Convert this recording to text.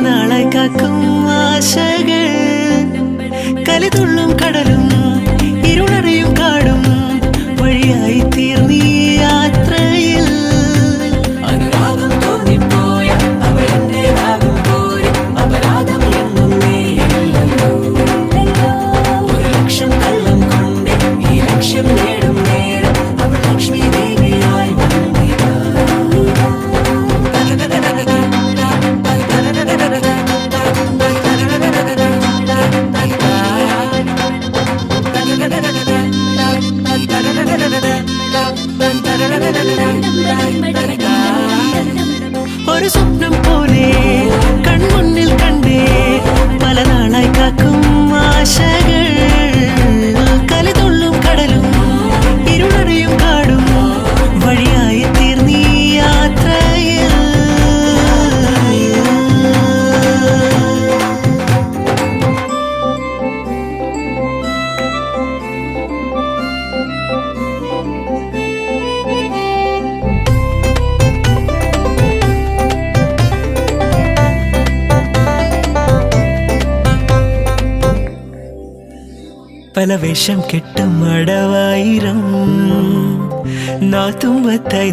നാളായി കാക്കും ആശകൾ കലിതുള്ളും കടലും ഇരുളറിയും കാടും വഴിയായി തീർന്നീ യാത്രയിൽ അനുരാഗം തോന്നിപ്പോയ അവൾ എന്റേതാകുമ്പോൾ അപരാധം എന്നും നീയില്ലല്ലോ ഒരു ലക്ഷം കള്ളം കൊണ്ട് ഈ ലക്ഷ്യം നേടും നേരം അവൾ ലക്ഷ്മി ദേവിയായി വന്നിതാ ഒരു സ്വപ്നം പോലെ കൺമുന്നിൽ കണ്ടേ പല നാളായി കാക്കും ആശകൾ കലിതുള്ളും കടലും ഇരുളറിയും കാടും വഴിയായി തീർന്നീ യാത്രയിൽ പല വേഷം കെട്ടും അടവായിരം നാത്തുമ്പത്തായി